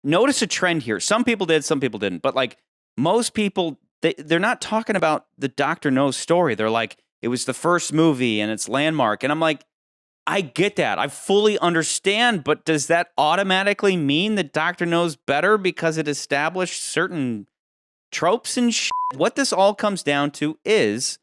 notice a trend here. Some people did, some people didn't. But like most people, they're not talking about the Dr. No story. They're like, it was the first movie and it's landmark. And I'm like, I get that. I fully understand. But does that automatically mean that Dr. No's better because it established certain tropes and shit? What this all comes down to is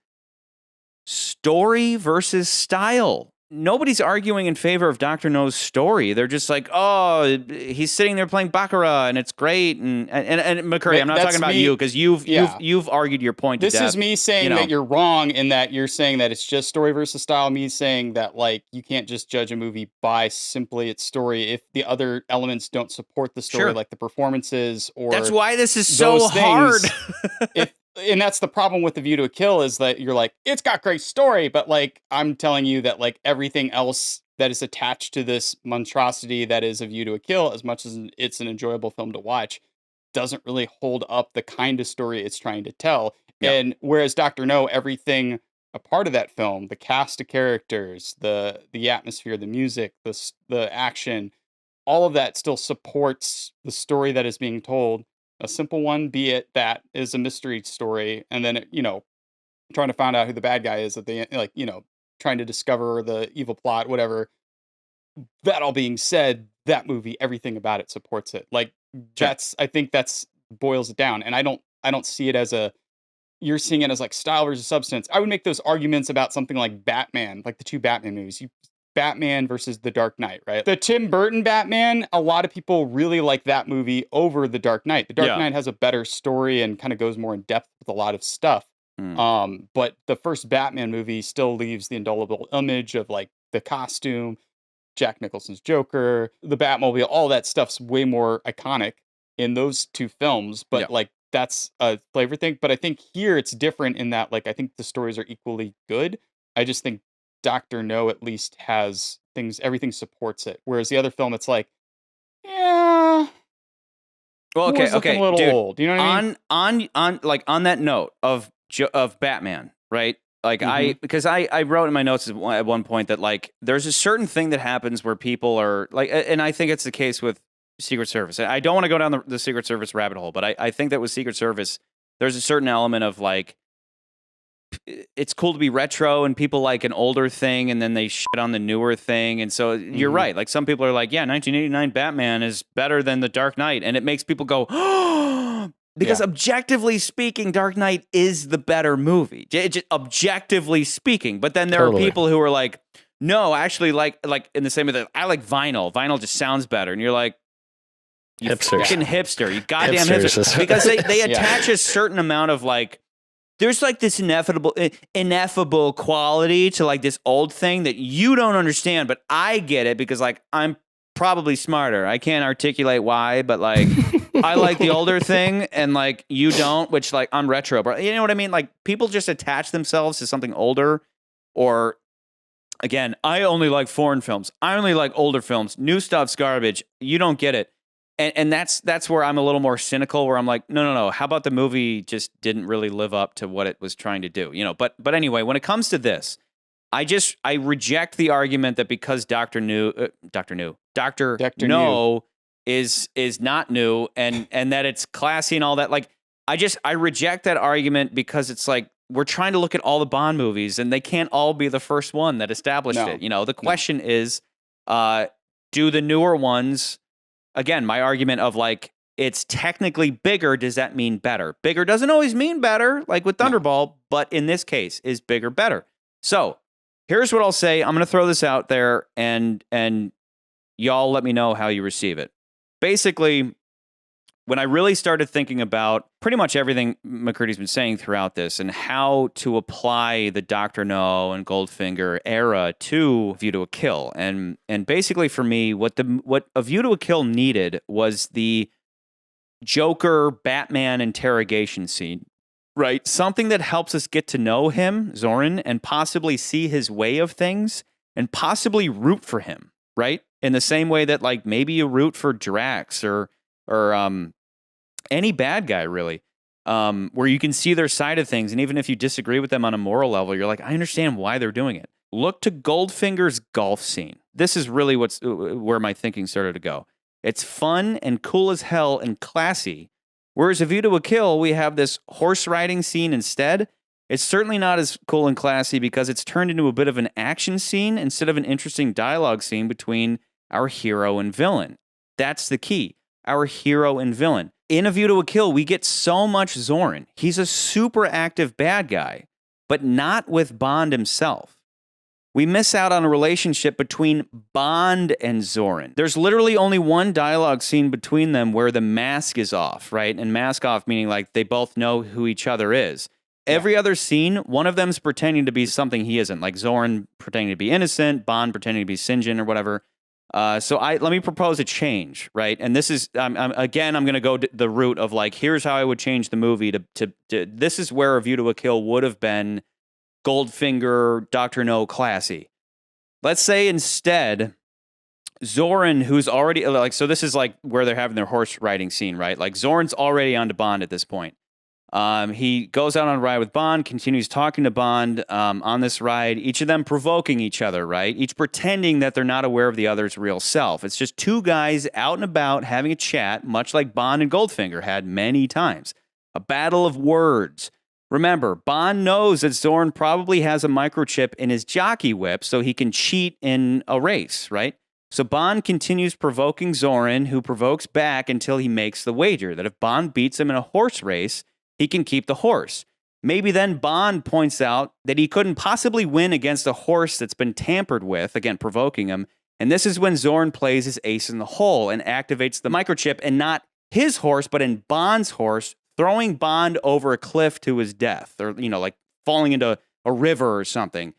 story versus style. Nobody's arguing in favor of Dr. No's story. They're just like, oh, he's sitting there playing Baccarat and it's great. And McCurry, I'm not talking about you because you've argued your point to death. This is me saying that you're wrong in that you're saying that it's just story versus style. Me saying that like you can't just judge a movie by simply its story if the other elements don't support the story, like the performances or that's why this is so hard. And that's the problem with The View to a Kill is that you're like, it's got great story, but like, I'm telling you that like everything else that is attached to this monstrosity that is A View to a Kill, as much as it's an enjoyable film to watch, doesn't really hold up the kind of story it's trying to tell. Yep. And whereas Dr. No, everything a part of that film, the cast of characters, the atmosphere, the music, the action, all of that still supports the story that is being told. A simple one, be it that is a mystery story, and then, trying to find out who the bad guy is at the end, like, trying to discover the evil plot, whatever. That all being said, that movie, everything about it supports it. Like, I think that's boils it down. And I don't see it as you're seeing it as like style versus substance. I would make those arguments about something like Batman, like the two Batman movies. Batman versus The Dark Knight, right? The Tim Burton Batman, a lot of people really like that movie over The Dark Knight. The Dark Knight has a better story and kind of goes more in depth with a lot of stuff. But the first Batman movie still leaves the indelible image of like the costume, Jack Nicholson's Joker, the Batmobile, all that stuff's way more iconic in those two films. But like that's a flavor thing. But I think here it's different in that like I think the stories are equally good. I just think Dr. No at least has everything supports it. Whereas the other film, it's like, yeah. Well, okay, a little dude, old. You know what I mean? On that note of Batman, right? Like I wrote in my notes at one point that like there's a certain thing that happens where people are like, and I think it's the case with Secret Service. I don't want to go down the Secret Service rabbit hole, but I think that with Secret Service, there's a certain element of like, it's cool to be retro and people like an older thing and then they shit on the newer thing. And so you're right. Like some people are like, yeah, 1989 Batman is better than The Dark Knight. And it makes people go, oh, because objectively speaking, Dark Knight is the better movie. Objectively speaking. But then there are people who are like, no, actually like in the same way that I like vinyl. Vinyl just sounds better. And you're like, you fucking hipster. You goddamn hipster. Because they attach a certain amount of like, there's like this ineffable quality to like this old thing that you don't understand, but I get it because like I'm probably smarter. I can't articulate why, but like I like the older thing and like you don't, which like I'm retro, bro. You know what I mean? Like people just attach themselves to something older, or again, I only like foreign films. I only like older films. New stuff's garbage. You don't get it. And that's where I'm a little more cynical, where I'm like, no. How about the movie just didn't really live up to what it was trying to do, But anyway, when it comes to this, I reject the argument that because Dr. No is not new and that it's classy and all that. Like I reject that argument because it's like we're trying to look at all the Bond movies and they can't all be the first one that established it. The question is, do the newer ones? Again, my argument of like, it's technically bigger. Does that mean better? Bigger doesn't always mean better, like with Thunderball, but in this case, is bigger better? So here's what I'll say. I'm going to throw this out there and y'all let me know how you receive it. Basically, when I really started thinking about pretty much everything McCurdy's been saying throughout this and how to apply the Dr. No and Goldfinger era to View to a Kill. And basically for me, what A View to a Kill needed was the Joker Batman interrogation scene, right? Something that helps us get to know him, Zorin, and possibly see his way of things and possibly root for him, right? In the same way that like maybe you root for Drax or any bad guy, really, where you can see their side of things. And even if you disagree with them on a moral level, you're like, I understand why they're doing it. Look to Goldfinger's golf scene. This is really where my thinking started to go. It's fun and cool as hell and classy. Whereas A View to a Kill, we have this horse riding scene instead. It's certainly not as cool and classy because it's turned into a bit of an action scene instead of an interesting dialogue scene between our hero and villain. That's the key. Our hero and villain. In A View to a Kill, we get so much Zorin. He's a super active bad guy, but not with Bond himself. We miss out on a relationship between Bond and Zorin. There's literally only one dialogue scene between them where the mask is off, right? And mask off meaning like they both know who each other is. Every other scene, one of them's pretending to be something he isn't, like Zorin pretending to be innocent, Bond pretending to be Sinjin or whatever. So let me propose a change, right? And this is, I'm going to go the route of like, here's how I would change the movie to this is where A View to a Kill would have been Goldfinger, Dr. No classy. Let's say instead, Zorin, who's already, like, so this is like where they're having their horse riding scene, right? Like Zorin's already on to Bond at this point. He goes out on a ride with Bond, continues talking to Bond on this ride, each of them provoking each other, right? Each pretending that they're not aware of the other's real self. It's just two guys out and about having a chat, much like Bond and Goldfinger had many times. A battle of words. Remember, Bond knows that Zorin probably has a microchip in his jockey whip so he can cheat in a race, right? So Bond continues provoking Zorin, who provokes back until he makes the wager that if Bond beats him in a horse race, he can keep the horse. Maybe then Bond points out that he couldn't possibly win against a horse that's been tampered with, again, provoking him. And this is when Zorin plays his ace in the hole and activates the microchip and not his horse, but in Bond's horse, throwing Bond over a cliff to his death, or, you know, like falling into a river or something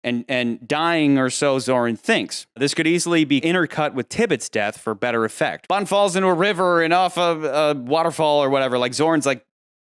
and dying, or so Zorin thinks. This could easily be intercut with Tibbet's death for better effect. Bond falls into a river and off a waterfall or whatever. Like Zorin's like,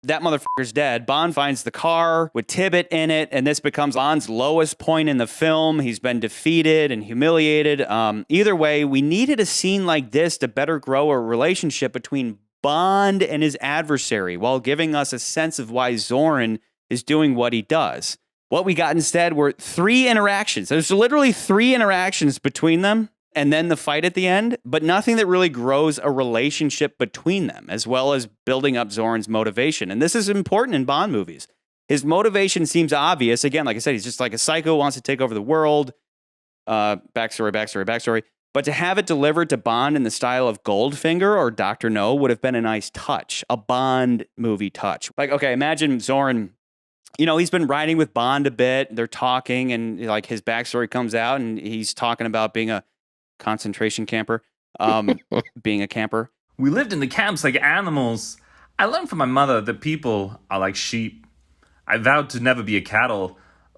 that motherfucker's dead. Bond finds the car with Tibbet in it, and this becomes Bond's lowest point in the film. He's been defeated and humiliated. Either way, we needed a scene like this to better grow a relationship between Bond and his adversary while giving us a sense of why Zorin is doing what he does. What we got instead were 3 interactions. There's literally 3 interactions between them, and then the fight at the end, but nothing that really grows a relationship between them, as well as building up Zorin's motivation. And this is important in Bond movies. His motivation seems obvious. Again, like I said, he's just like a psycho, wants to take over the world. Backstory. But to have it delivered to Bond in the style of Goldfinger or Dr. No would have been a nice touch, a Bond movie touch. Like, okay, imagine Zorin, you know, he's been riding with Bond a bit. They're talking, and like his backstory comes out, and he's talking about being a concentration camper, being a camper. We lived in the camps like animals. I learned from my mother that people are like sheep. I vowed to never be a cattle,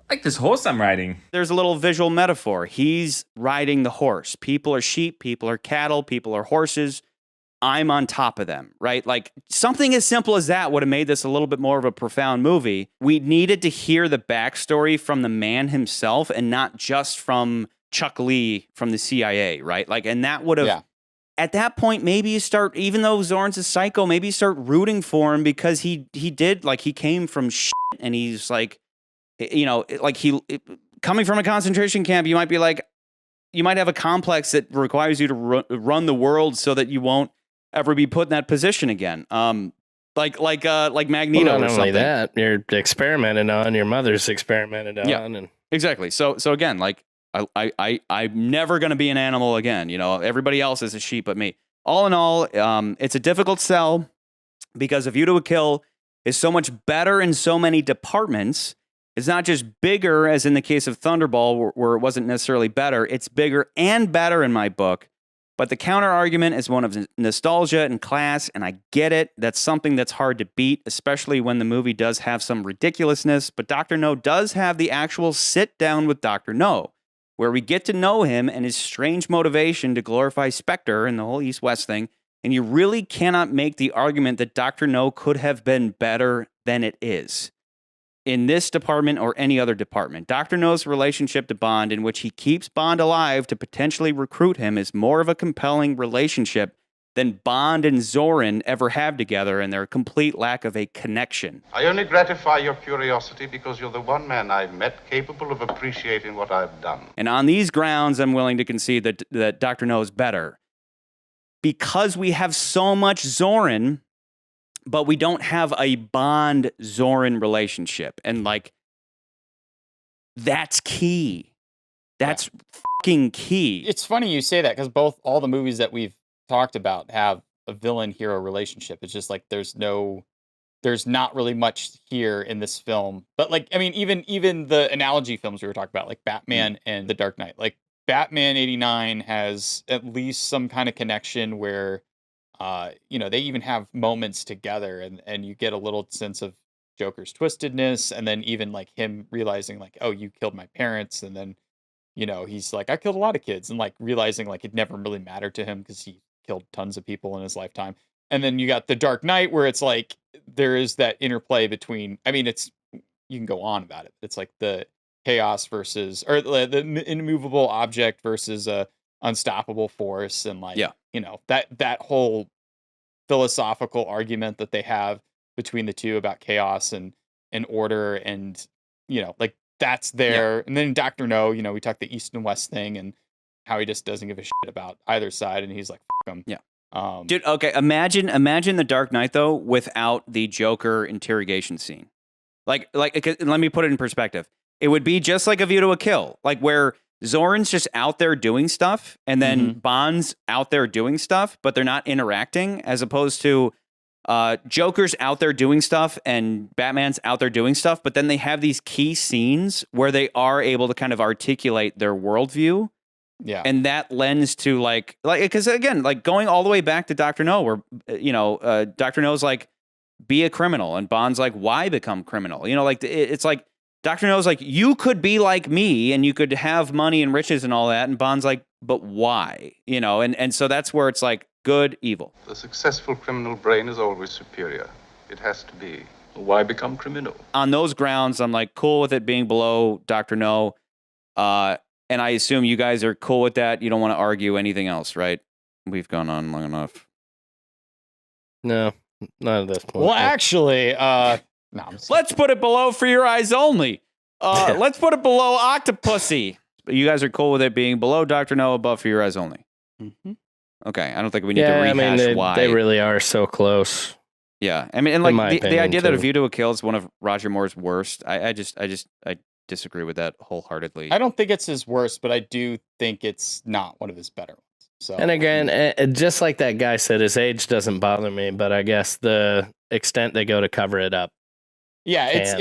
like this horse I'm riding. There's a little visual metaphor. He's riding the horse. People are sheep, people are cattle, people are horses. I'm on top of them, right? Like something as simple as that would have made this a little bit more of a profound movie. We needed to hear the backstory from the man himself and not just from Chuck Lee from the CIA, right? Like, and that would have, at that point, maybe you start, even though Zorin's a psycho, maybe you start rooting for him because he did, like, he came from shit and he's like, you know, like coming from a concentration camp, you might be like, you might have a complex that requires you to run the world so that you won't ever be put in that position again. Like Magneto well, or something. Not only that, you're experimented on, your mother's experimented on. Yeah, and exactly. So again, like, I'm never going to be an animal again. You know, everybody else is a sheep but me. All in all, it's a difficult sell because A View to a Kill is so much better in so many departments. It's not just bigger, as in the case of Thunderball, where it wasn't necessarily better. It's bigger and better in my book. But the counter argument is one of nostalgia and class, and I get it. That's something that's hard to beat, especially when the movie does have some ridiculousness. But Dr. No does have the actual sit down with Dr. No, where we get to know him and his strange motivation to glorify Spectre and the whole East-West thing. And you really cannot make the argument that Dr. No could have been better than it is. In this department or any other department, Dr. No's relationship to Bond, in which he keeps Bond alive to potentially recruit him, is more of a compelling relationship than Bond and Zorin ever have together, and their complete lack of a connection. I only gratify your curiosity because you're the one man I've met capable of appreciating what I've done. And on these grounds, I'm willing to concede that Dr. No is better. because we have so much Zoran, but we don't have a Bond Zoran relationship. And like, that's key. That's fucking key. It's funny you say that because all the movies that we've talked about have a villain hero relationship. It's just like there's not really much here in this film. But like, I mean, even the analogy films we were talking about, like Batman and The Dark Knight, like Batman 89 has at least some kind of connection where, they even have moments together and you get a little sense of Joker's twistedness. And then even like him realizing like, oh, you killed my parents. And then, he's like, I killed a lot of kids, and like realizing like it never really mattered to him because he killed tons of people in his lifetime. And then you got The Dark Knight where it's like there is that interplay between, I mean, you can go on about it. It's like the chaos versus, or the immovable object versus a unstoppable force. And like, that whole philosophical argument that they have between the two about chaos and order. And, like that's there. Yeah. And then Dr. No, we talked the East and West thing and how he just doesn't give a shit about either side. And he's like, fuck him. Yeah. Dude, okay, imagine The Dark Knight though without the Joker interrogation scene. Like, let me put it in perspective. It would be just like A View to a Kill, like where Zoran's just out there doing stuff, and then Bond's out there doing stuff, but they're not interacting, as opposed to Joker's out there doing stuff and Batman's out there doing stuff, but then they have these key scenes where they are able to kind of articulate their worldview. Yeah. And that lends to like, because again, like going all the way back to Dr. No, where, Dr. No's like, be a criminal. And Bond's like, why become criminal? Like it's like, Dr. No's like, you could be like me and you could have money and riches and all that. And Bond's like, but why? And so that's where it's like good, evil. The successful criminal brain is always superior. It has to be. Why become criminal? On those grounds, I'm like cool with it being below Dr. No. And I assume you guys are cool with that. You don't want to argue anything else, right? We've gone on long enough. No, not at this point. Well, actually, let's put it below For Your Eyes Only. Let's put it below Octopussy. You guys are cool with it being below Dr. No, above For Your Eyes Only. Mm-hmm. Okay, I don't think we need to rehash why. They really are so close. Yeah, I mean, and like the idea that A View to a Kill is one of Roger Moore's worst, I disagree with that wholeheartedly. I don't think it's his worst, but I do think it's not one of his better ones. So, and again, just like that guy said, his age doesn't bother me, but I guess the extent they go to cover it up. Yeah, it's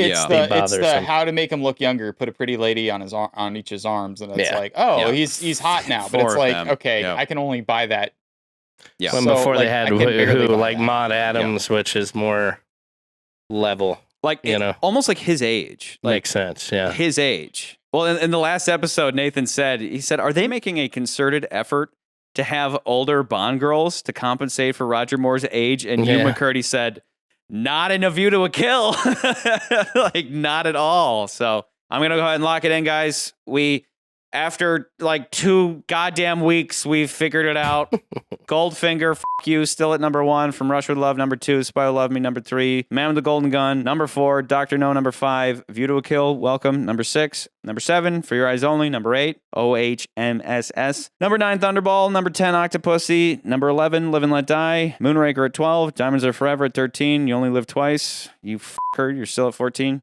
the how to make him look younger. Put a pretty lady on each of his arms, and it's like, he's hot now. But it's like, I can only buy that. Yeah. When before they had who like Maud Adams, which is more level. Like, almost like his age. Like, makes sense, yeah. His age. Well, in the last episode, Nathan said, are they making a concerted effort to have older Bond girls to compensate for Roger Moore's age? And Hugh McCurdy said, not in A View to a Kill. Like, not at all. So I'm going to go ahead and lock it in, guys. After like 2 goddamn weeks, we've figured it out. Goldfinger, fuck you, still at number 1. From Rush with Love, number 2. Spy Who Loved Me, number 3. Man with the Golden Gun, number 4. Dr. No, number 5. View to a Kill, Welcome, number 6. Number 7, For Your Eyes Only, number 8. OHMSS. Number 9, Thunderball. Number 10, Octopussy. Number 11, Live and Let Die. Moonraker at 12. Diamonds Are Forever at 13. You Only Live Twice. You fucker, you're still at 14.